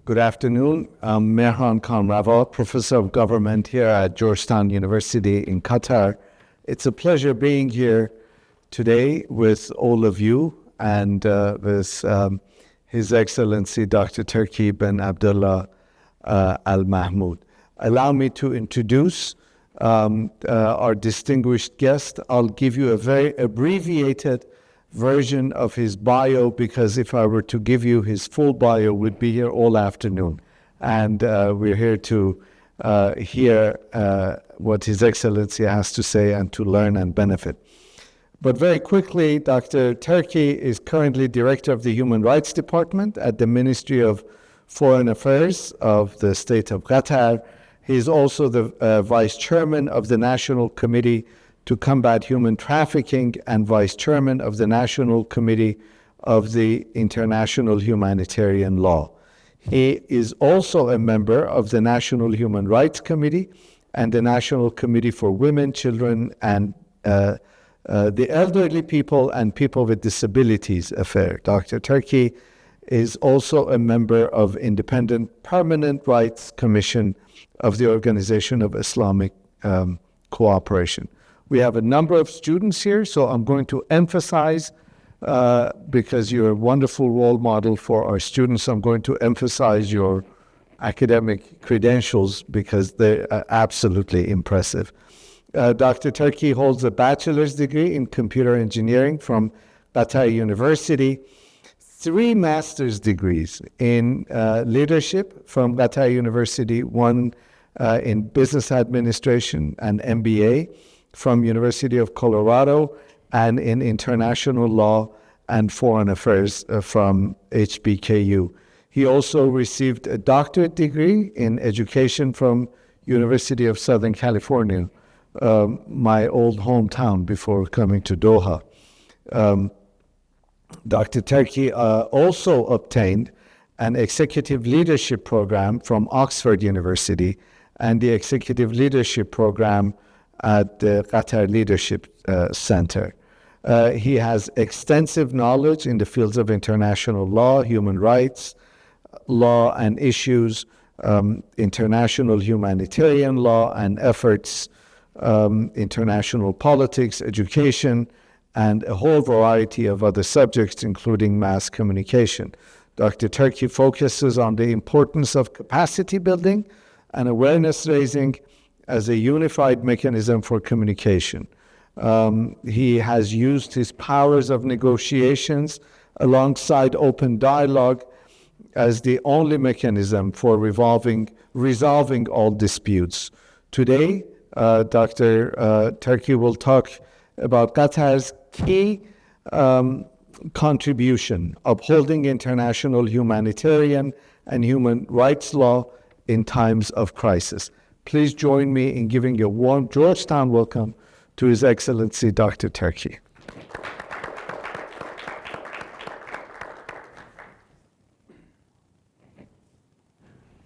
Good afternoon. I'm Mehran Kamrava, Professor of Government here at Georgetown University in Qatar. It's a pleasure being here today with all of you and with His Excellency Dr. Turki bin Abdullah Al Mahmoud. Allow me to introduce our distinguished guest. I'll give you a very abbreviated version of his bio, because if I were to give you his full bio, we'd be here all afternoon. And we're here to hear what His Excellency has to say and to learn and benefit. But very quickly, Dr. Turki is currently Director of the Human Rights Department at the Ministry of Foreign Affairs of the State of Qatar. He is also the Vice Chairman of the National Committee to Combat Human Trafficking and Vice Chairman of the National Committee of the International Humanitarian Law. He is also a member of the National Human Rights Committee and the National Committee for Women, Children, and the Elderly People and People with Disabilities Affair. Dr. Turki is also a member of Independent Permanent Rights Commission of the Organization of Islamic Cooperation. We have a number of students here, so I'm going to emphasize, because you're a wonderful role model for our students, I'm going to emphasize your academic credentials because they're absolutely impressive. Dr. Turki holds a bachelor's degree in computer engineering from Qatar University, 3 master's degrees in leadership from Qatar University, 1 in business administration and MBA from University of Colorado, and in international law and foreign affairs from HBKU. He also received a doctorate degree in education from University of Southern California, my old hometown before coming to Doha. Dr. Turki also obtained an executive leadership program from Oxford University and the executive leadership program at the Qatar Leadership Center. He has extensive knowledge in the fields of international law, human rights, law and issues, international humanitarian law and efforts, international politics, education, and a whole variety of other subjects, including mass communication. Dr. Turki focuses on the importance of capacity building and awareness raising as a unified mechanism for communication. He has used his powers of negotiations alongside open dialogue as the only mechanism for resolving all disputes. Today, Dr. Turki will talk about Qatar's key contribution, upholding international humanitarian and human rights law in times of crisis. Please join me in giving a warm Georgetown welcome to His Excellency Dr. Turki.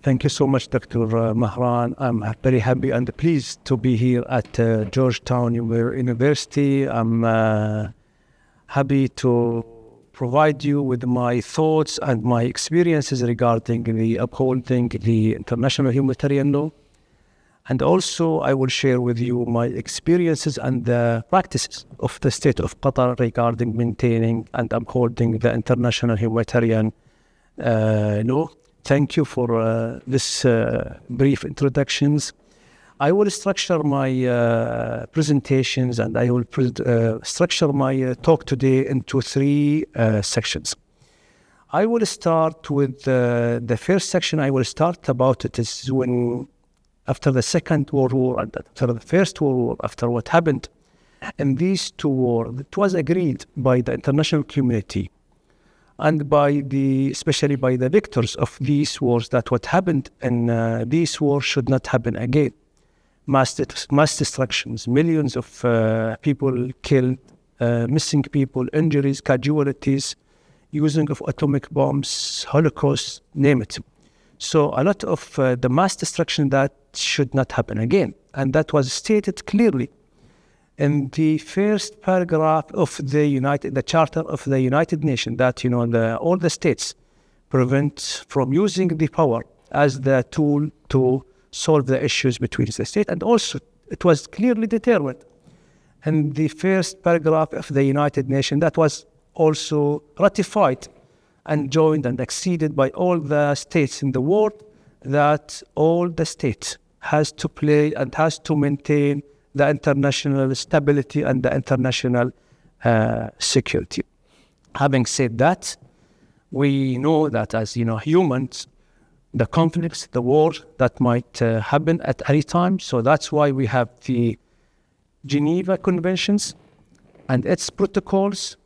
Thank you so much, Dr. Mehran. I'm very happy and pleased to be here at Georgetown University. I'm happy to provide you with my thoughts and my experiences regarding the upholding the international humanitarian law. And also, I will share with you my experiences and the practices of the state of Qatar regarding maintaining and upholding the international humanitarian law. Thank you for this brief introductions. I will structure my presentations and I will structure my talk today into 3 sections. I will start with the first section. I will start about it is when after the Second World War and after the First World War, after what happened in these 2 wars, it was agreed by the international community and especially by the victors of these wars that what happened in these wars should not happen again. Mass destructions, millions of people killed, missing people, injuries, casualties, using of atomic bombs, Holocaust, name it. So a lot of the mass destruction that should not happen again. And that was stated clearly in the first paragraph of the Charter of the United Nations that, all the states prevent from using the power as the tool to solve the issues between the state. And also, it was clearly determined in the first paragraph of the United Nations that was also ratified and joined and acceded by all the states in the world, that all the states has to play and has to maintain the international stability and the international security. Having said that, we know that as humans, the conflicts, the wars that might happen at any time. So that's why we have the Geneva Conventions and its protocols,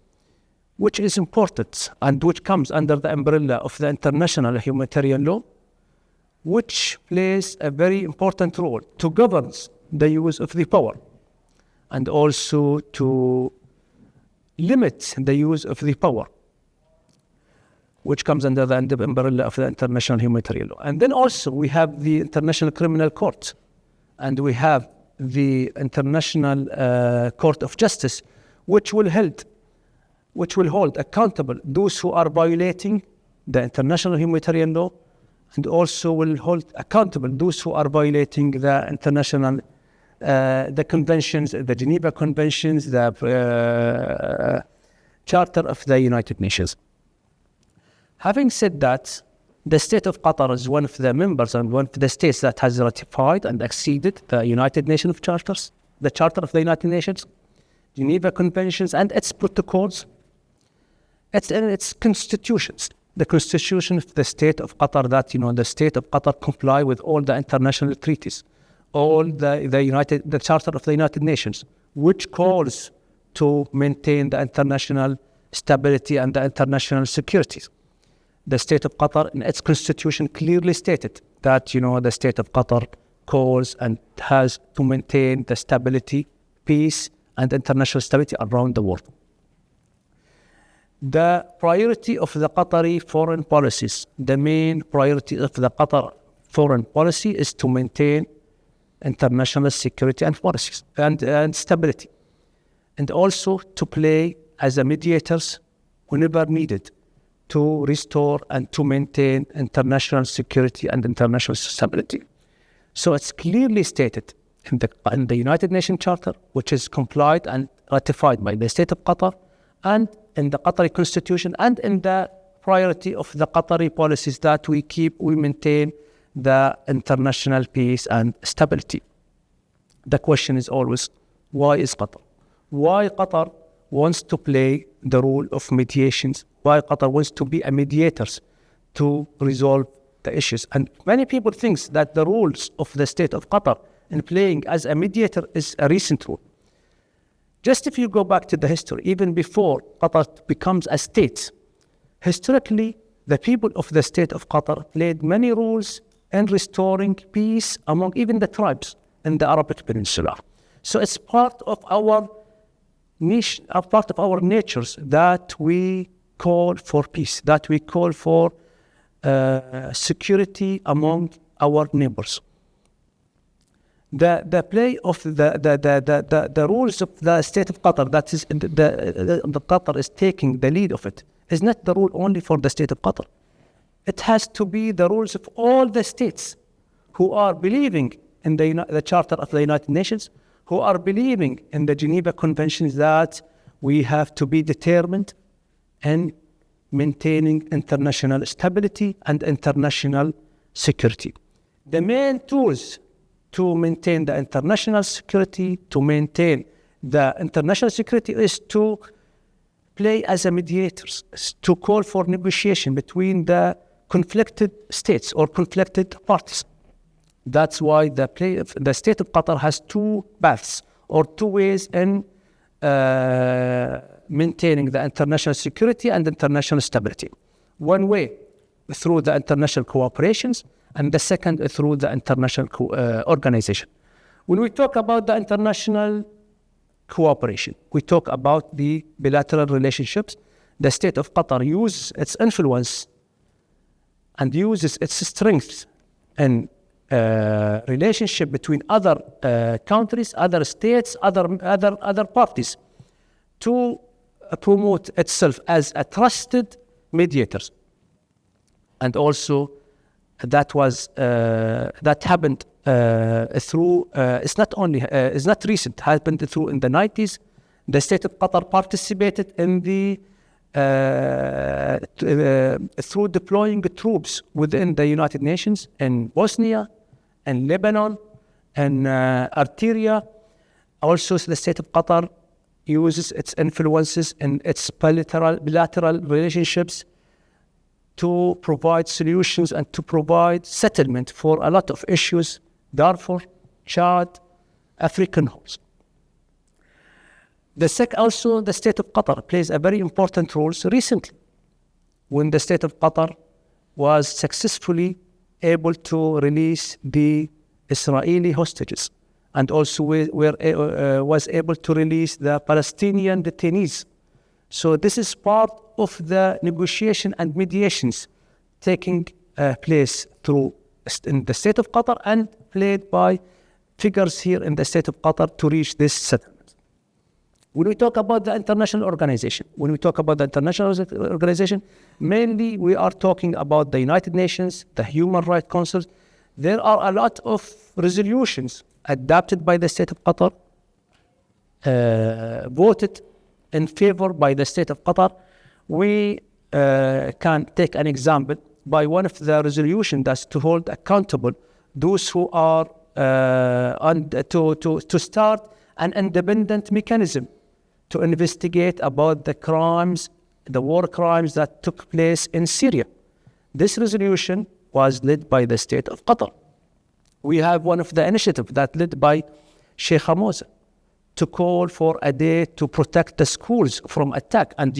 which is important and which comes under the umbrella of the international humanitarian law, which plays a very important role to govern the use of the power and also to limit the use of the power, which comes under the umbrella of the international humanitarian law. And then also we have the International Criminal Court, and we have the International Court of Justice, which will hold accountable those who are violating the international humanitarian law, and also will hold accountable those who are violating the international, the conventions, the Geneva Conventions, the Charter of the United Nations. Having said that, the state of Qatar is one of the members and one of the states that has ratified and acceded the United Nations charters, the Charter of the United Nations, Geneva Conventions, and its protocols. It's in its constitutions. The constitution of the state of Qatar, that the state of Qatar comply with all the international treaties, all the Charter of the United Nations, which calls to maintain the international stability and the international security. The state of Qatar in its constitution clearly stated that the state of Qatar calls and has to maintain the stability, peace, and international stability around the world. The priority of the Qatari foreign policies, the main priority of the Qatar foreign policy is to maintain international security and policies and stability, and also to play as a mediators whenever needed to restore and to maintain international security and international stability. So it's clearly stated in the United Nations Charter, which is complied and ratified by the state of Qatar, and in the Qatari constitution, and in the priority of the Qatari policies, that we maintain the international peace and stability. The question is always, why is Qatar? Why Qatar wants to play the role of mediations? Why Qatar wants to be a mediator to resolve the issues? And many people think that the rules of the state of Qatar in playing as a mediator is a recent rule. Just if you go back to the history, even before Qatar becomes a state, historically, the people of the state of Qatar played many roles in restoring peace among even the tribes in the Arabic Peninsula. So it's part of our niche, part of our natures, that we call for peace, that we call for security among our neighbors. The play of the rules of the state of Qatar, that is the Qatar is taking the lead of it, is not the rule only for the state of Qatar. It has to be the rules of all the states who are believing in the Charter of the United Nations, who are believing in the Geneva Conventions, that we have to be determined in maintaining international stability and international security. The main tools to maintain the international security, is to play as a mediators, to call for negotiation between the conflicted states or conflicted parties. That's why the state of Qatar has two paths or two ways in maintaining the international security and international stability. One way through the international cooperations, and the second through the international organization. When we talk about the international cooperation, we talk about the bilateral relationships. The state of Qatar uses its influence and uses its strength in relationship between other countries, other states, other parties, to promote itself as a trusted mediator. and also that happened through. It's not recent. Happened through in the 90s. The state of Qatar participated in the through deploying troops within the United Nations in Bosnia and Lebanon and Algeria. Also, the state of Qatar uses its influences in its bilateral relationships to provide solutions and to provide settlement for a lot of issues, Darfur, Chad, African horns. Also, the state of Qatar plays a very important role recently when the state of Qatar was successfully able to release the Israeli hostages and also was able to release the Palestinian detainees. So this is part of the negotiation and mediations taking place in the state of Qatar and played by figures here in the state of Qatar to reach this settlement. When we talk about the international organization, mainly we are talking about the United Nations, the Human Rights Council. There are a lot of resolutions adopted by the state of Qatar, voted in favor by the state of Qatar. We can take an example by one of the resolutions that's to hold accountable those who are to start an independent mechanism to investigate about the crimes, the war crimes that took place in Syria. This resolution was led by the state of Qatar. We have one of the initiatives that led by Sheikh Hamoza to call for a day to protect the schools from attack. And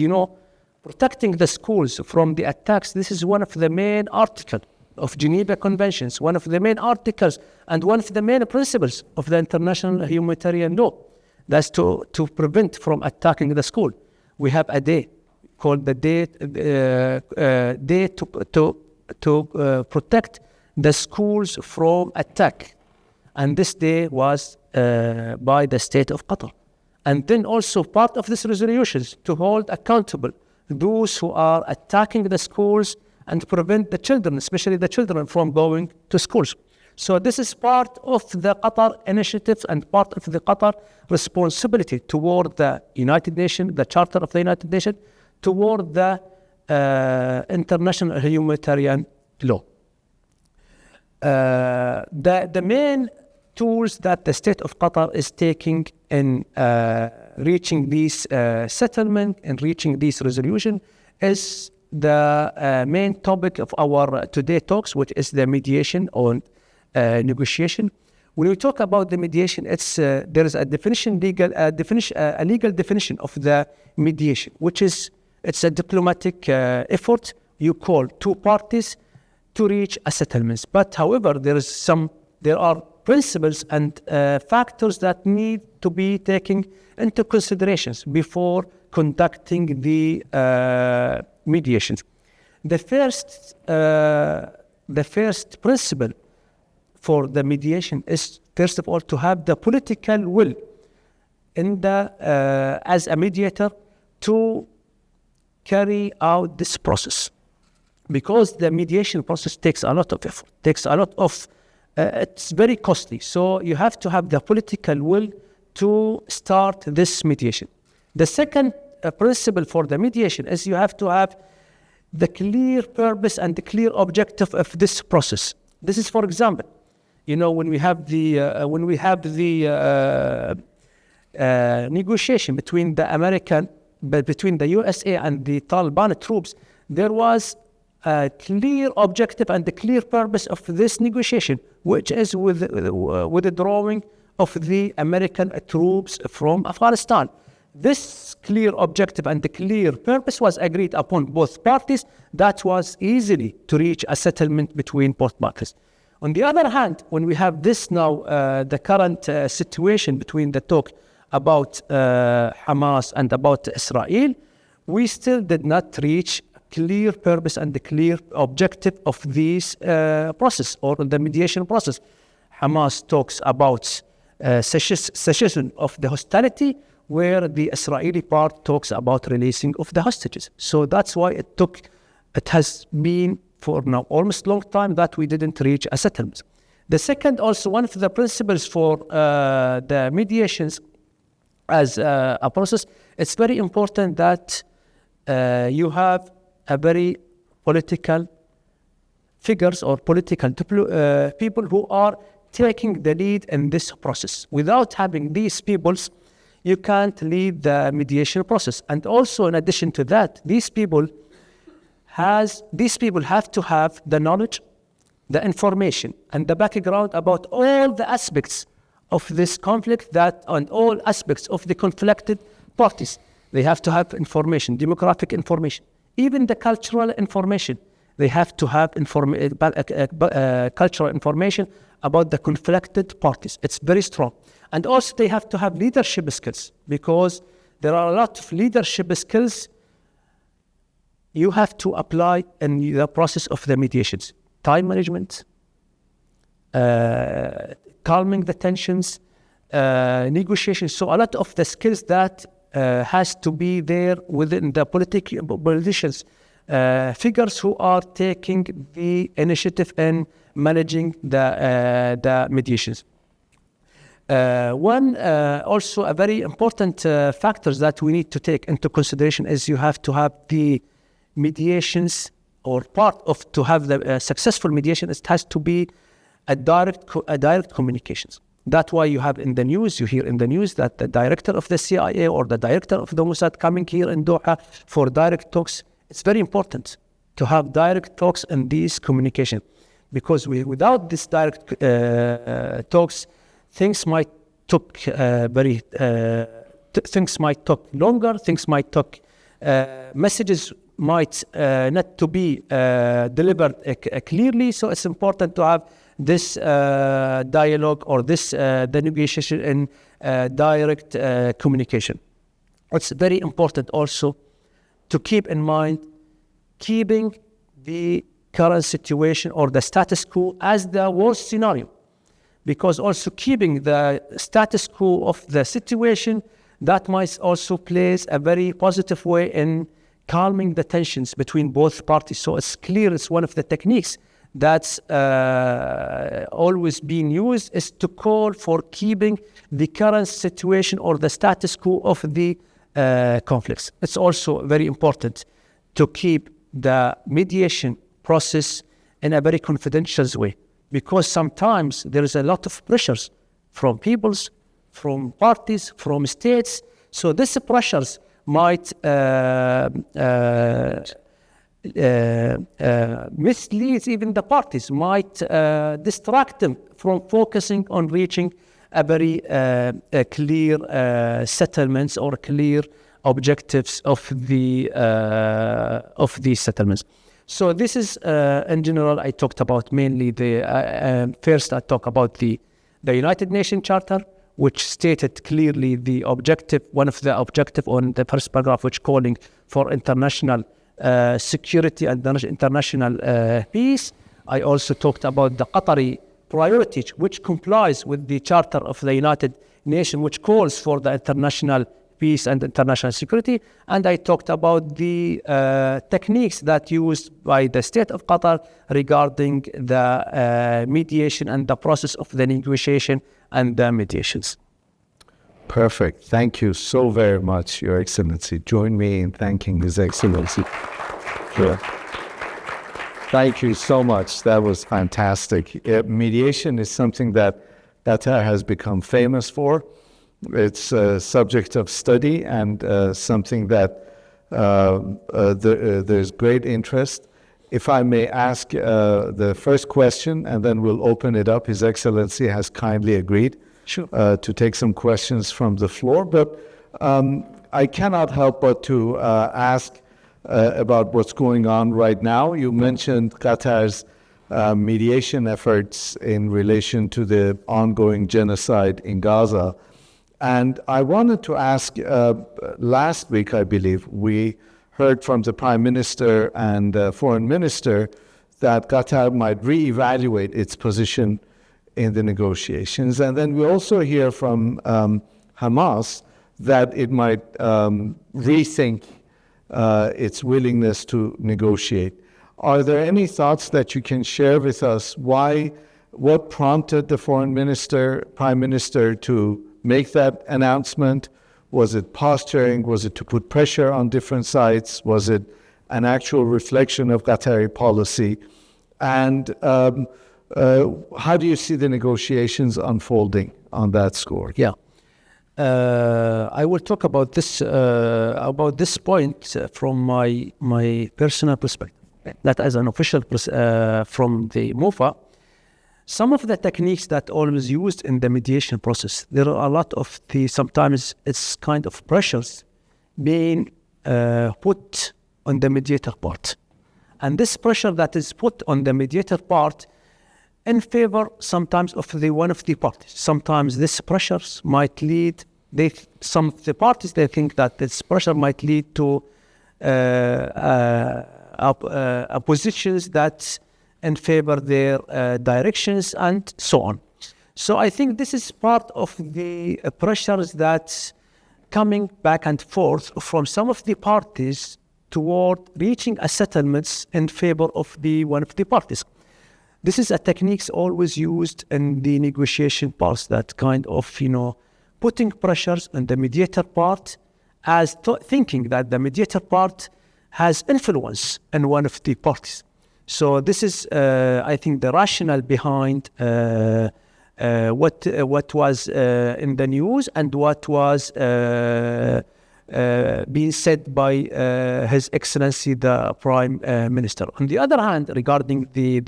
protecting the schools from the attacks, this is one of the main articles of Geneva Conventions, one of the main articles and one of the main principles of the international humanitarian law. That's to prevent from attacking the school. We have a day called the day to protect the schools from attack. And this day was by the state of Qatar. And then also part of this resolutions to hold accountable those who are attacking the schools and prevent the children, especially the children, from going to schools. So this is part of the Qatar initiative and part of the Qatar responsibility toward the United Nations, the Charter of the United Nations, toward the international humanitarian law. The main tools that the state of Qatar is taking in reaching these settlement and reaching these resolution is the main topic of our today talks, which is the mediation on negotiation. When we talk about the mediation, there is a legal definition of the mediation, which is it's a diplomatic effort. You call two parties to reach a settlement. But however, there are principles and factors that need to be taken into considerations before conducting the mediations. The first principle for the mediation is, first of all, to have the political will as a mediator to carry out this process, because the mediation process takes a lot of effort, it's very costly. So you have to have the political will to start this mediation. The second principle for the mediation is you have to have the clear purpose and the clear objective of this process. This is, for example, when we have the negotiation between the USA and the Taliban troops, there was a clear objective and the clear purpose of this negotiation, which is with the drawing of the American troops from Afghanistan. This clear objective and the clear purpose was agreed upon both parties. That was easily to reach a settlement between both parties. On the other hand, when we have this now, the current situation between the talk about Hamas and about Israel, we still did not reach clear purpose and the clear objective of this process or the mediation process. Hamas talks about cessation of the hostility, where the Israeli part talks about releasing of the hostages. So that's why it has been for now almost long time that we didn't reach a settlement. The second, also one of the principles for the mediations as a process, it's very important that you have a very political figures or political people who are taking the lead in this process. Without having these peoples, you can't lead the mediation process. And also, in addition to that, these people have to have the knowledge, the information, and the background about all the aspects of this conflict and all aspects of the conflicted parties. They have to have information, demographic information, even the cultural information. They have to have cultural information about the conflicted parties. It's very strong. And also they have to have leadership skills, because there are a lot of leadership skills you have to apply in the process of the mediations. Time management, calming the tensions, negotiation. So a lot of the skills that has to be there within the politicians, figures who are taking the initiative in managing the mediations. Also a very important factors that we need to take into consideration is you have to have the mediations, or part of to have the successful mediation, it has to be a direct communications. That's why you have in the news, you hear in the news that the director of the CIA or the director of the Mossad coming here in Doha for direct talks. It's very important to have direct talks and these communication, because without this direct talks, things might took things might take longer. Things might take messages might not to be delivered clearly. So it's important to have this dialogue or this the negotiation in direct communication. It's very important also to keep in mind keeping the current situation or the status quo as the worst scenario, because also keeping the status quo of the situation, that might also plays a very positive way in calming the tensions between both parties. So it's clear, it's one of the techniques that's always being used, is to call for keeping the current situation or the status quo of the conflicts. It's also very important to keep the mediation process in a very confidential way, because sometimes there is a lot of pressures from peoples, from parties, from states. So these pressures might mislead even the parties, might distract them from focusing on reaching a very clear settlements or clear objectives of these settlements. So this is, in general, I talked about mainly the, first I talk about the United Nations Charter, which stated clearly the objective, one of the objective on the first paragraph, which calling for international security and international peace. I also talked about the Qatari priority, which complies with the Charter of the United Nations, which calls for the international peace and international security. And I talked about the techniques that used by the state of Qatar regarding the mediation and the process of the negotiation and the mediations. Perfect. Thank you so very much, Your Excellency. Join me in thanking His Excellency. Sure. Thank you so much. That was fantastic. Mediation is something that Qatar has become famous for. It's a subject of study and something that there's great interest. If I may ask the first question, and then we'll open it up. His Excellency has kindly agreed to take some questions from the floor. But I cannot help but to ask about what's going on right now. You mentioned Qatar's mediation efforts in relation to the ongoing genocide in Gaza. And I wanted to ask, last week, I believe, we heard from the Prime Minister and Foreign Minister that Qatar might reevaluate its position in the negotiations. And then we also hear from Hamas that it might rethink its willingness to negotiate. Are there any thoughts that you can share with us? What prompted the prime minister to make that announcement? Was it posturing? Was it to put pressure on different sides? Was it an actual reflection of Qatari policy? And how do you see the negotiations unfolding on that score? Yeah. I will talk about this point from my personal perspective. That as an official from the MOFA, some of the techniques that always used in the mediation process, there are a lot of sometimes it's kind of pressures being put on the mediator part. And this pressure that is put on the mediator part in favor sometimes of one of the parties. Sometimes this pressures might lead, some of the parties, they think that this pressure might lead to positions that in favor their directions and so on. So I think this is part of the pressures that's coming back and forth from some of the parties toward reaching a settlements in favor of one of the parties. This is a technique always used in the negotiation parts, that kind of, putting pressures on the mediator part as thinking that the mediator part has influence in one of the parties. So this is, I think, the rationale behind what was in the news and what was being said by His Excellency the Prime Minister. On the other hand, regarding the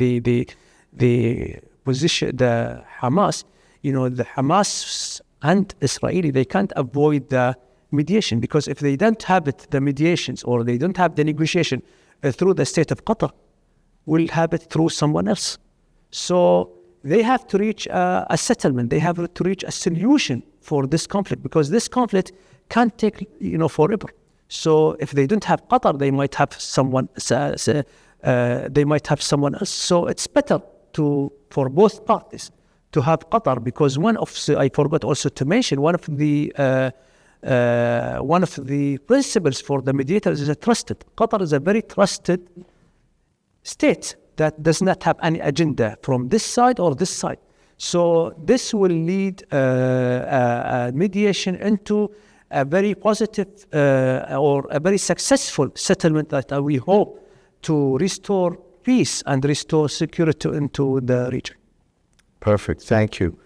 position, the Hamas, the Hamas and Israeli, they can't avoid the mediation, because if they don't have the mediations, or they don't have the negotiation through the state of Qatar, will have it through someone else. So they have to reach a settlement. They have to reach a solution for this conflict, because this conflict can't take forever. So if they don't have Qatar, they might have someone. They might have someone else. So it's better for both parties to have Qatar, because I forgot also to mention, one of the principles for the mediators is trusted. Qatar is a very trusted state that does not have any agenda from this side or this side. So this will lead mediation into a very positive or a very successful settlement that we hope to restore peace and restore security into the region. Perfect. Thank you.